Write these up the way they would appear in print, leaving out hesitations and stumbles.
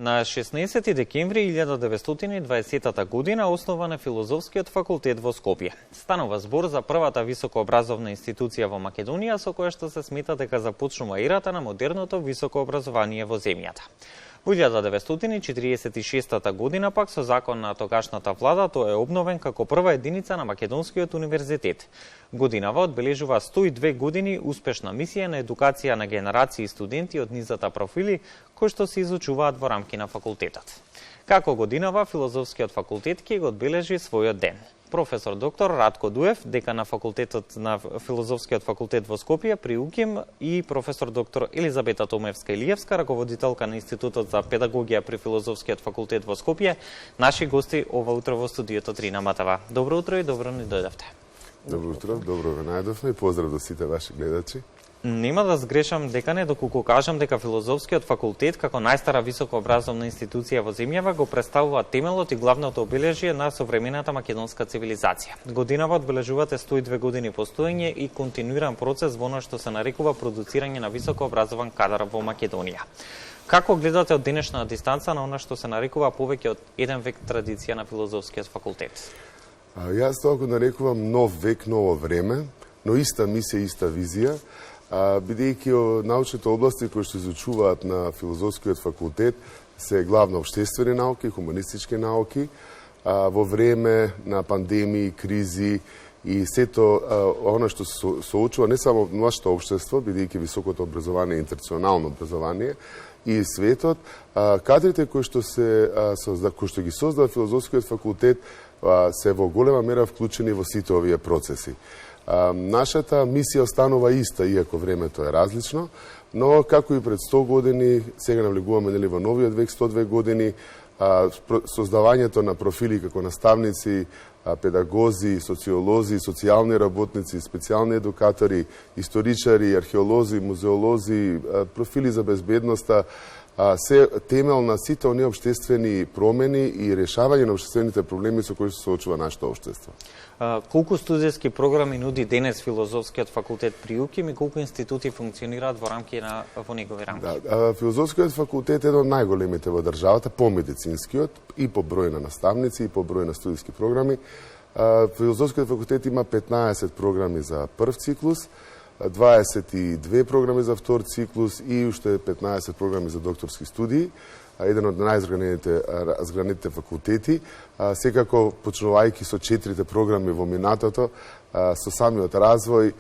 На 16 декември 1920 година основан е Филозофскиот факултет во Скопје. Станува збор за првата високообразовна институција во Македонија со која што се смета дека започнува ерата на модерното високо образование во земјата. Во 1946 година пак со закон на тогашната влада тој е обновен како прва единица на Македонскиот универзитет. Годинава одбележува 102 години успешна мисија на едукација на генерации студенти од низата профили кои што се изучуваат во рамки на факултетот. Како годинава Филозофскиот факултет ќе го одбележи својот ден. Професор доктор Радко Дуев, декан на факултетот на Филозофскиот факултет во Скопје при УКИМ, и професор доктор Елизабета Томевска-Илиевска, раководителка на Институтот за педагогија при Филозофскиот факултет во Скопје, наши гости ова утро во студиото 3 на МТВ. Добро утро и добро ни дојдовте. Добро утро, добро ве најдовме и поздрав до сите ваши гледачи. Нема да сгрешам декане доколку кажам дека Филозофскиот факултет како најстара високообразовна институција во земјава го представува темелот и главното обележје на современата македонска цивилизација. Годинава одбележувате 102 години постоење и континуиран процес во она што се нарекува продуцирање на високообразован кадар во Македонија. Како гледате од денешна дистанца на она што се нарекува повеќе од еден век традиција на Филозофскиот факултет? Јас тоа го нарекувам нов век, ново време, но иста мисија, иста визија. Бидејќи научните области кои што изучуваат на Филозофскиот факултет се главно општествени науки, хуманистички науки, во време на пандемии, кризи и сето она што се соочува не само нашето општество, бидејќи високото образование е интернационално образование, и светот, кадрите кои што ги создава Филозофскиот факултет се во голема мера вклучени во сите овие процеси. Нашата мисија останува иста, иако времето е различно, но како и пред 100 години, сега навлегуваме во новиот век, 102 години, создавањето на профили како наставници, педагози, социолози, социјални работници, специјални едукатори, историчари, археолози, музеолози, профили за безбедноста, се темел на сите оние општествени промени и решавање на општествените проблеми со кои се соочува нашето општество. Колку студиски програми нуди денес Филозофскиот факултет при УКИМ и колку институти функционираат во негови рамки? Филозофскиот факултет е еден од најголемите во државата, по медицинскиот, и по број на наставници, и по број на студиски програми. Филозофскиот факултет има 15 програми за прв циклус, 22 програми за втор циклус и уште 15 програми за докторски студии, еден од најразгранетите факултети. Секако, почнувајќи со 4 програми во минатото, со самиот развој,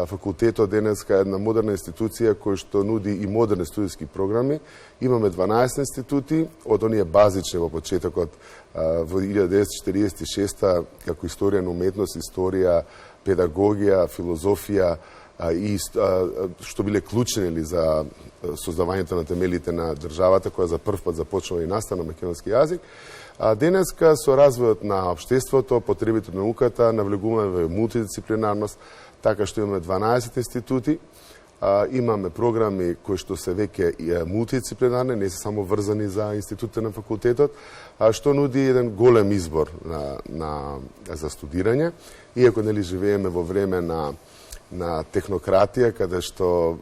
факултетот денеска е една модерна институција која што нуди и модерни студиски програми. Имаме 12 институти, од оние базични во почетокот во 1946 како историја на уметност, историја, педагогија, филозофија, и што биле клучни за создавањето на темелите на државата, која за прв пат започнува и настана на македонски јазик. Денеска со развојот на општеството, потребите на науката, навлегуваме во мултидисциплинарност, така што имаме 12 институти, имаме програми кои што се веќе мултидисциплинарни, не се само врзани за институтите на факултетот, што нуди еден голем избор за студирање, иако живееме во време на технократија, каде што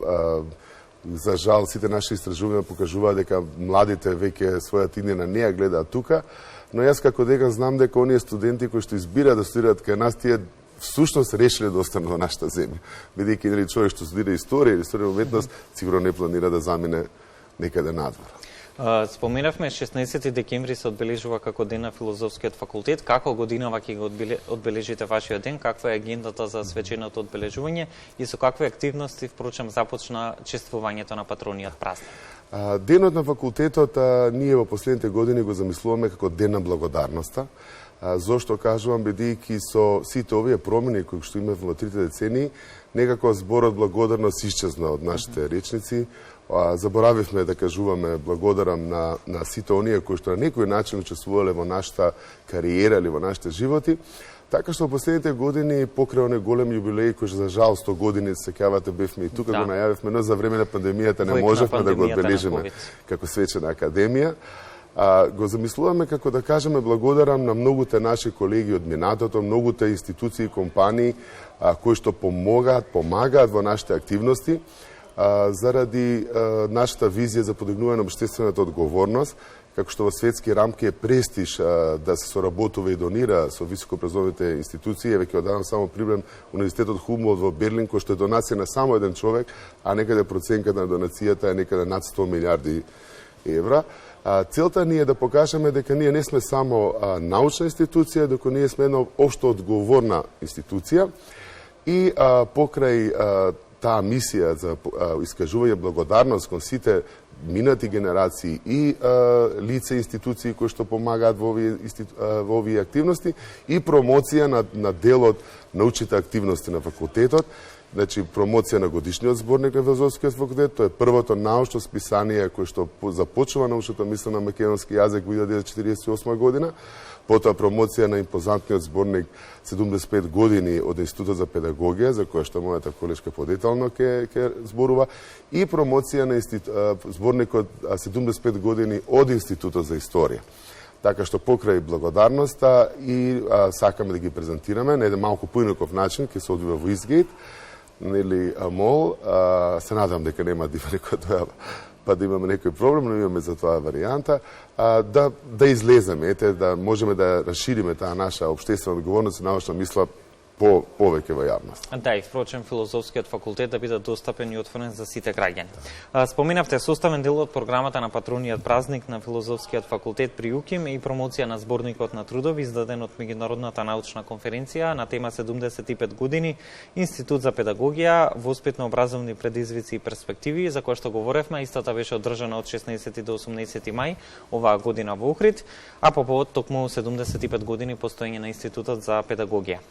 за жал сите наши истражувања покажуваат дека младите веќе својата иднина не ја гледаат тука, но јас како декан знам дека оние студенти кои што избираат да студираат кај нас, тие всушност решиле да останат во нашата земја. Бидејќи човек што студира историја или историја уметност, сигурно не планира да замине некаде надвор. Споменавме 16 декември се одбележува како ден на Филозофскиот факултет. Како годинава ќе го одбележите вашиот ден? Каква е агендата за свеченото одбележување и со какви активности, впрочем, започна чествувањето на патрониот празник? Денот на факултетот ние во последните години го замислуваме како ден на благодарноста. Зошто кажувам, бидејќи со сите овие промени кои што имаме во 3 децении, некако зборот благодарност исчезна од нашите речници. Заборавивме да кажуваме благодарам на сите оние кои што на некој начин учествувале во нашата кариера или во нашите животи. Така што во последните години покрај оние големи јубилеи кои што за жал 100 години се сеќавате бевме и тука го најавивме, но за време на пандемијата не можевме да го одбележиме како свечена академија. Го замислуваме како да кажеме благодарам на многуте наши колеги од минатото, многуте институции и компании кои што помагаат во нашите активности заради нашата визија за подигнување на општествената одговорност, како што во светски рамки е престиж да се соработува и донира со високообразовните институции. Еве ќе дадам само пример Универзитетот Хумболт во Берлин, кој што е донација на само еден човек, а некаде проценката на донацијата е некаде над 100 милиарди евра. Целта ни е да покажеме дека ние не сме само научна институција, дека ние сме една општо одговорна институција и покрај таа мисија за искажување благодарност кон сите минати генерации и лица и институции кои што помагаат во овие активности и промоција на дел од научните активности на факултетот. Значи, промоција на годишниот зборник на Филозофскиот факултет, тоа е првото научно списание кое што започнува научното мислење на македонски јазик во 1948 година, потоа промоција на импозантниот зборник 75 години од Институтот за педагогија, за која што мојата колешка подетално ќе зборува, и промоција на зборникот 75 години од Институтот за историја. Така што покрај благодарноста и сакаме да ги презентираме на еден малку поинаков начин, ќе се одвива во Изгейт, нели мол, се надам дека нема да има некој дојава па да имаме некој проблем, но имаме за тоа варијанта, да излеземе, да можеме да расшириме таа наша општествена одговорност и научна мисла повеќе во јавност. Да, и впрочем Филозофскиот факултет да биде достапен и отворен за сите граѓани. Споменавте составен дел од програмата на патрониот празник на Филозофскиот факултет при УКИМ и промоција на зборникот на трудови издаден од меѓународната научна конференција на тема 75 години Институт за педагогија, воспитно-образовни предизвици и перспективи, за која што говоревме, истата беше одржана од 16 до 18 мај оваа година во Охрид, а по повод токму 75 години постоење на Институтот за педагогија.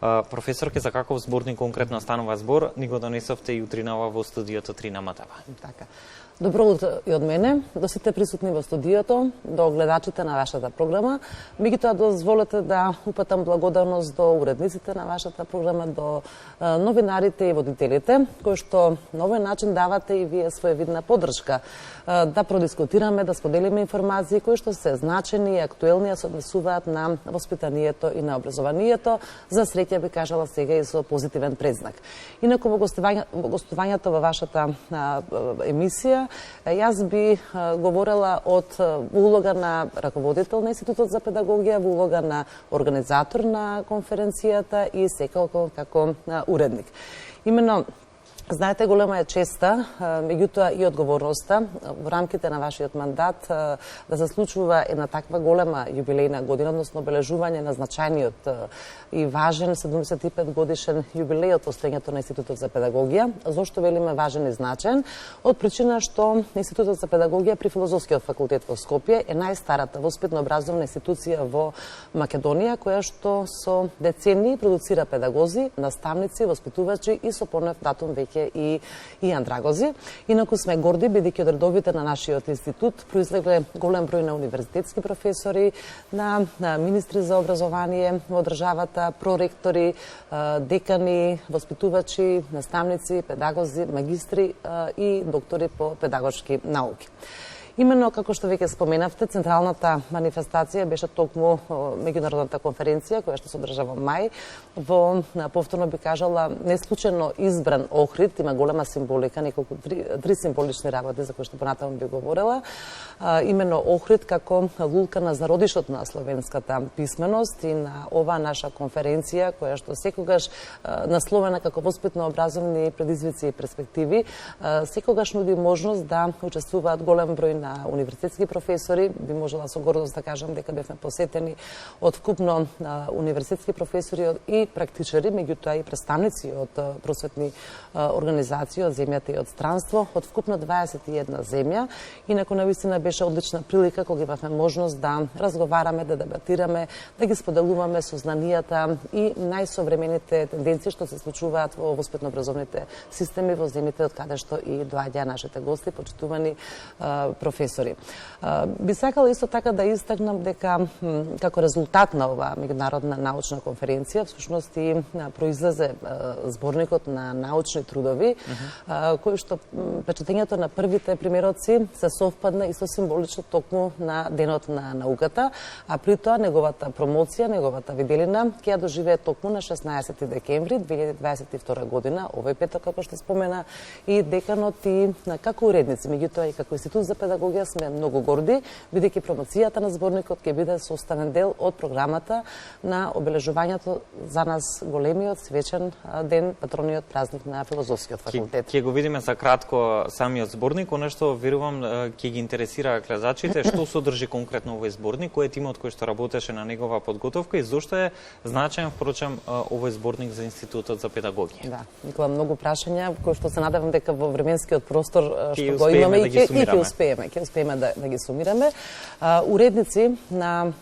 Професорке, за каков зборник конкретно станува збор, ни го донесовте и утринава во студиото 3 на МТВ. Така. Добро утро и од мене, до сите присутни во студиото, до гледачите на вашата програма. Меѓутоа дозволете да упатам благодарност до уредниците на вашата програма, до новинарите и водителите, кои што на овој начин давате и вие своевидна поддршка да продискутираме, да споделиме информации кои што се значени и актуелни, а се однесуваат на воспитанието и на образованието. За среќа би кажала сега и со позитивен предзнак. Инаку во гостувањето во вашата емисија, јас би говорела од улога на раководител на Институтот за педагогија, во улога на организатор на конференцијата и секако како уредник. Именно, знаете, голема е честа, меѓутоа и одговорноста во рамките на вашиот мандат да се случува една таква голема јубилејна година, односно обележување на значајниот и важен 75 годишен јубилеј од постоењето на Институтот за педагогија. Зошто велиме важен и значаен? Од причина што Институтот за педагогија при Филозофскиот факултет во Скопје е најстарата воспитно-образовна институција во Македонија, која што со децении продуцира педагози, наставници, воспитувачи и со понев датум веќе и андрагози. Инаку сме горди, бидејќи од редовите на нашиот институт произлегле голем број на универзитетски професори, на министри за образование во државата, проректори, декани, воспитувачи, наставници, педагози, магистри и доктори по педагошки науки. Именно, како што веќе споменавте, централната манифестација беше токму меѓународната конференција, која што се одржа во мај, во, повторно би кажала, неслучено избран Охрид, има голема символика, неколку три символични работи за кои што понатаму би говорела. Именно Охрид како лулка на зародишот на словенската писменост и на оваа наша конференција, која што секогаш насловена како воспитно-образовни предизвици и перспективи, секогаш нуди можност да учествуваат голем број на универзитетски професори. Би можела со гордост да кажам дека бевме посетени од вкупно универзитетски професори и практичари, меѓутоа и представници од просветни организации од земјата и од странство, од вкупно 21 земја. Инаку навистина беше одлична прилика кога имавме можност да разговараме, да дебатираме, да ги споделуваме сознанијата и најсовремените тенденции што се случуваат во воспитно-образовните системи во земјите од каде што и доаѓаа нашите гости, почитувани професори. Би сакала исто така да истакнам дека како резултат на оваа меѓународна научна конференција всушност и произлезе зборникот на научни трудови, кој што печатењето на првите примероци се совпадна и со символично токму на Денот на науката, а при тоа неговата промоција, неговата виделина ќе ја доживее токму на 16 декември 2022 година, овој петок како што спомена и деканот и како уредници, меѓутоа и како Институт за педагогија педагогија сме многу горди, бидејќи промоцијата на зборникот ќе биде составен дел од програмата на обележувањето за нас големиот свечен ден, патрониот празник на Филозофскиот факултет. Ќе го видиме за кратко самиот зборник, нешто верувам ќе ги интересира гледачите, што содржи конкретно овој зборник, кој е тимот кој што работеше на негова подготовка и зошто е значаен впрочем овој зборник за Институтот за педагогија. Да, Никола, многу прашања кои што се надевам дека во временскиот простор што го имаме и ќе успееме да ги сумираме. Уредници на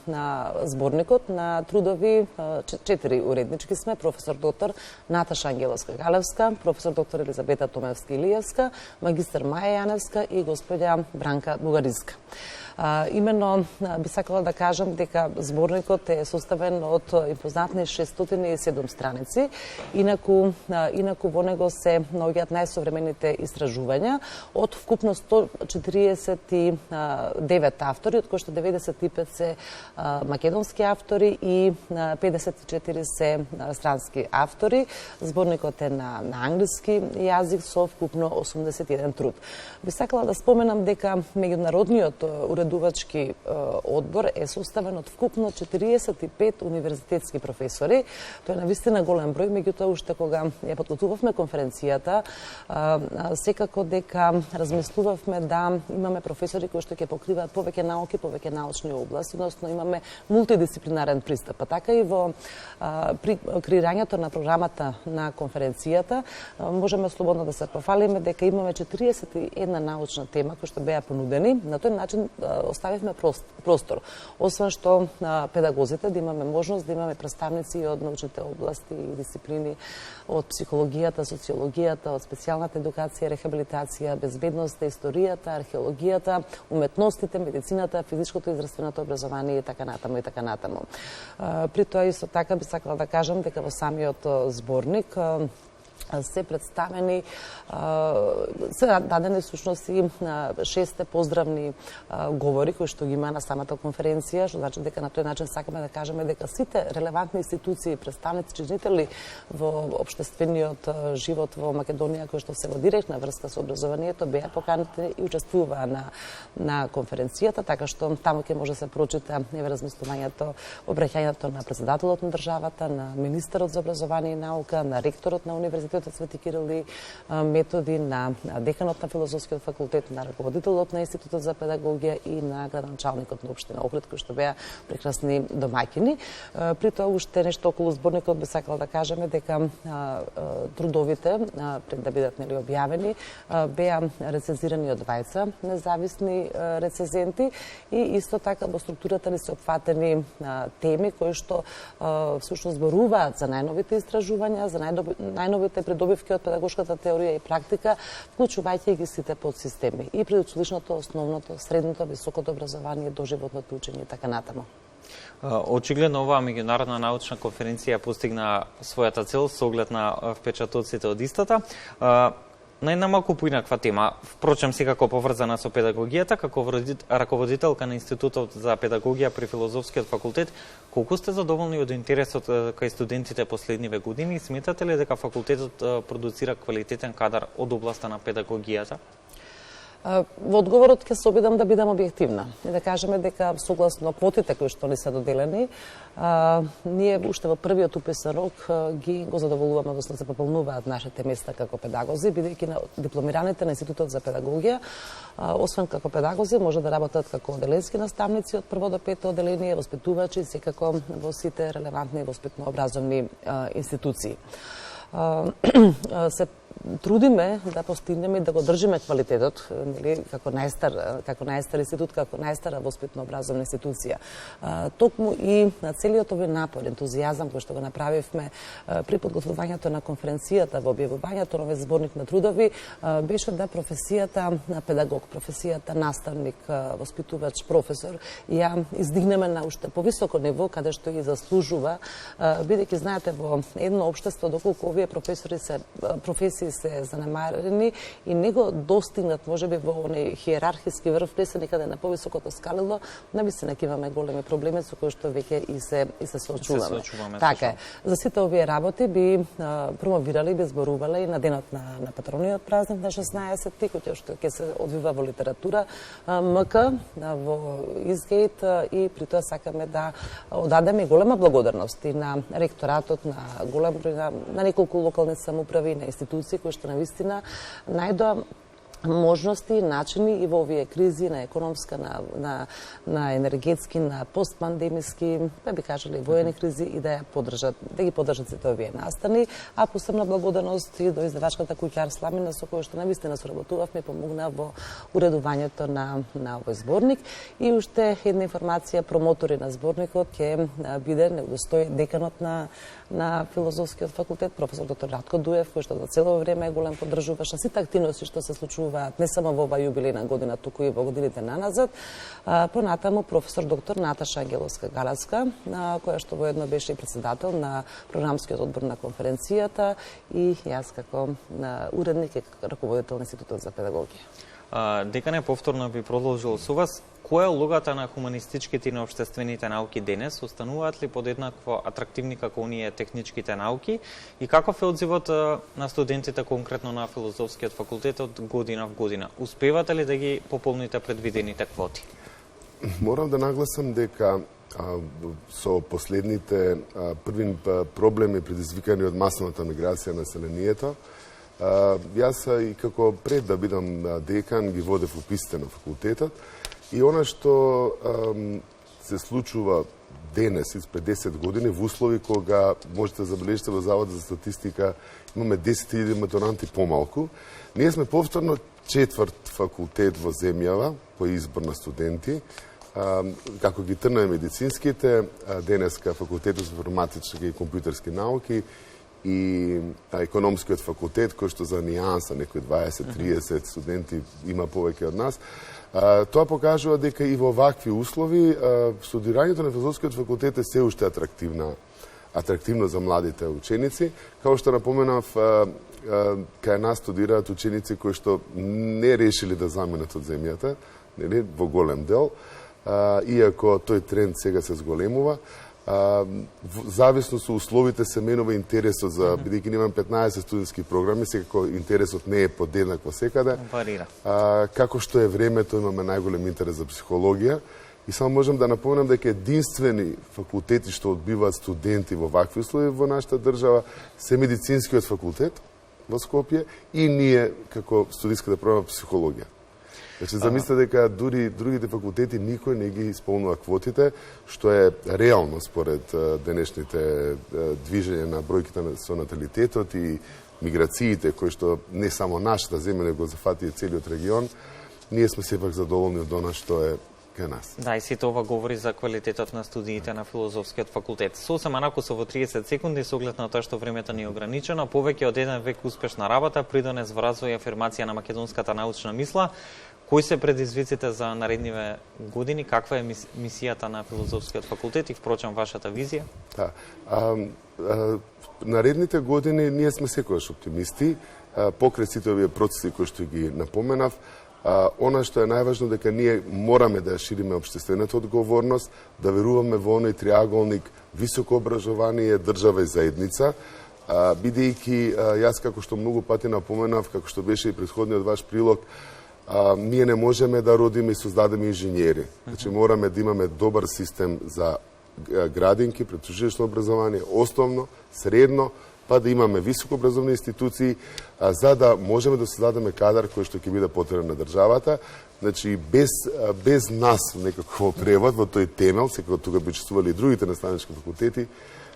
зборникот на трудови 4 уреднички сме: професор доктор Наташа Ангеловска-Галевска, професор доктор Елизабета Томевски-Илиевска, магистар Маја Јаневска и господја Бранка Бугариска. Именно би сакала да кажам дека зборникот е составен од импозантни 607 страници. Инаку во него се наоѓаат најсовремените истражувања од вкупно 149 автори, од кои што 95 се македонски автори и 54 се странски автори. Зборникот е на англиски јазик со вкупно 81 труд. Би сакала да споменам дека меѓународниот уредувачки одбор е составен од вкупно 45 универзитетски професори. Тоа е навистина голем број, меѓутоа уште кога ја подготвувавме конференцијата, секако дека размислувавме да имаме професори кои што ќе покриваат повеќе науки, повеќе научни области, односно имаме мултидисциплинарен пристап. Па така и во при креирањето на програмата на конференцијата можеме слободно да се пофалиме дека имаме 41 научна тема кои што беа понудени. На тој начин оставивме простор. Освен што педагозите да имаме можност да имаме представници од научните области и дисциплини, од психологијата, социологијата, од специјалната едукација, рехабилитација, безбедноста, историјата, археологијата, уметностите, медицината, физичкото и здравственото образование и така натаму и така натаму. При тоа исто така би сакала да кажам дека во самиот зборник се представени, се дадени всушност и 6 поздравни говори кои што ги има на самата конференција, што значи дека на тој начин сакаме да кажеме дека сите релевантни институции, представници, членители во општествениот живот во Македонија кои што се во директна врска со образованието беа поканети и учествуваа на конференцијата, така што таму ќе може да се прочита размислувањето, обраќањето на председателот на државата, на министерот за образование и наука, на ректорот на универзитетот Свети Кирил Методи, на деканот на Филозофскиот факултет, на раководителот на Институтот за педагогија и на градоначалникот на општина Охрид, кои што беа прекрасни домаќини. При тоа уште нешто околу зборникот би сакала да кажеме дека трудовите пред да бидат објавени беа рецензирани од двајца независни рецензенти и исто така во структурата ни се опфатени теми кои што всушност зборуваат за најновите истражувања, за најновите придобивки од педагошката теорија и практика, вклучувајќи ги сите подсистеми и предучилишното, основното, средното, високото образование, доживотното учење и така натаму. Очигледно оваа меѓународна научна конференција постигна својата цел со оглед на впечатоците од истата. На една малку поинаква тема, впрочем секако поврзана со педагогијата, како раководителка на Институтот за педагогија при Филозофскиот факултет, колку сте задоволни од интересот кај студентите последниве години и сметате ли дека факултетот продуцира квалитетен кадар од областа на педагогијата? Во одговорот ќе се обидам да бидам објективна и да кажеме дека согласно квотите кои што ни се доделени, ние уште во првиот уписен рок го задоволуваме, односно се пополнуваат нашите места како педагози, бидејќи на дипломираните на Институтот за педагогија, освен како педагози, може да работат како оделенски наставници од прво до пето оделение, воспитувачи, секако во сите релевантни воспитно-образовни институции. Се трудиме да постигнеме и да го држиме квалитетот, нели, како најстар институт, како најстара воспитно-образовна институција. Токму и на целиот овој напор, ентузијазам кој што го направивме при подготвувањето на конференцијата, во објавувањето на овој зборник на трудови, беше да професијата на педагог, професијата наставник, воспитувач, професор, ја издигнеме на уште повисоко ниво, каде што и заслужува, бидејќи знаете во едно општество доколку овие професори се професии ученици се занемарени и не го достигнат можеби во оној хиерархиски врв, не се некаде на повисокото скалило, навистина ќе имаме големи проблеми со кои што веќе и се соочуваме. Така е. За сите овие работи би промовирале и би зборувале и на денот на патрониот празник на 16-ти, кој што ќе се одвива во литература МК во Изгейт, и при тоа сакаме да одадеме голема благодарност и на ректоратот, на голем број на неколку локални самоуправи, на институции кои што навистина најдоа можности, начини и во овие кризи на економска, на енергетски, на постпандемиски, да би кажали воени кризи, и да ги поддржат сите овие настани, а посебна благодарност и до издавачката куќа Арсламина, со која што навистина соработувавме, помогна во уредувањето на овој зборник. И уште една информација, промотори на зборникот ќе биде неудостои деканот на филозофскиот факултет, професор доктор Ратко Дуев, кој што за цело време е голем поддржуваш на сите активности што се случуваат не само во оваа јубилејна година, туку и во годините наназад. Понатаму професор доктор Наташа Ангеловска-Галацка, која што воедно беше и председател на програмскиот одбор на конференцијата, и јас како уредник и раководител на Институтот за педагогија. Декане, повторно би продолжил со вас. Која е улогата на хуманистичките и на општествените науки денес? Остануваат ли подеднакво атрактивни како оние техничките науки? И каков е одзивот на студентите конкретно на филозофскиот факултет од година в година? Успевате ли да ги пополните предвидените квоти? Морам да нагласам дека со последните први проблеми предизвикани од масовната миграција на населението, јас и како пред да бидам декан ги водев уписите на факултетот, и она што се случува денес, испред 10 години, во услови кога можете да забележите во Заводот за статистика имаме 10.000 матуранти помалку, ние сме повторно четврт факултет во земјава по избор на студенти. Како ги трнаме медицинските, денеска факултетот за информатички и компјутерски науки и економскиот факултет, кој што за нијанса, некои 20-30 студенти има повеќе од нас. Тоа покажува дека и во вакви услови студирањето на филозофскиот факултет е се уште атрактивно за младите ученици. Како што напоменав, кај нас студираат ученици кои што не решили да заминат од земјата, нели, во голем дел, иако тој тренд сега се зголемува. Зависно со условите се менува интересот за, бидејќи немам 15 студентски програми, секако интересот не е подеднакво секаде. Варира. Како што е времето, имаме најголем интерес за психологија. И само можам да напомнам дека единствени факултети што одбиваат студенти во вакви услови во нашата држава се медицинскиот факултет во Скопје и ние како студиската програма психологија. Значи, замислете дека дури другите факултети никој не ги исполнува квотите, што е реално според денешните движења на бројките со наталитетот и миграциите, кои што не само нашата земја, него зафати и целиот регион. Ние сме сепак задоволни од она што е кај нас. Да, и сите ова говори за квалитетот на студиите на филозофскиот факултет. Сосема накусо во 30 секунди, со оглед на тоа што времето ни е ограничено, повеќе од еден век успешна работа, придонес во развој и афирмација на македонската научна мисла. Кои се предизвиците за наредниве години? Каква е мисијата на филозофскиот факултет и впрочем вашата визија? Да. Наредните години ние сме секогаш оптимисти, покрај сите овие процеси кои што ги напоменав. Она што е најважно дека ние мораме да шириме општествената одговорност, да веруваме во оној триаголник високо образование, држава и заедница, бидејќи јас како што многу пати напоменав, како што беше и претходниот ваш прилог, ние не можеме да родиме и создадеме инженери. Значи мораме да имаме добар систем за градинки, предучилишно образование, основно, средно, па да имаме високообразовни институции, за да можеме да создадеме кадар кој што ќе биде потребен на државата. Значи без нас некако превод во тој темел, секако тука би учествували и другите наставнички факултети,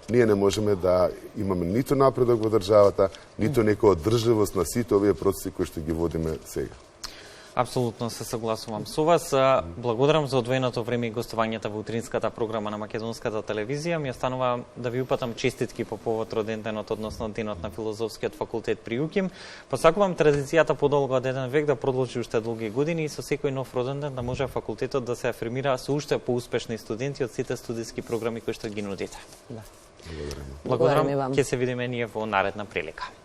ние не можеме да имаме ниту напредок во државата, ниту некоја одржливост на сите овие процеси кои што ги водиме сега. Апсолутно се согласувам со вас. Благодарам за одвоеното време и гостувањето во утринската програма на Македонската телевизија. Ми останува да ви упатам честитки по повод роденденот, односно денот на филозофскиот факултет при ЮКИМ. Посакувам традицијата подолго од еден век да продолжи уште долги години и со секој нов роденден да може факултетот да се афирмира со уште поуспешни студенти од сите студиски програми кои што ги нудите. Да. Благодарам. Ќе се видиме ние во наредна прилика.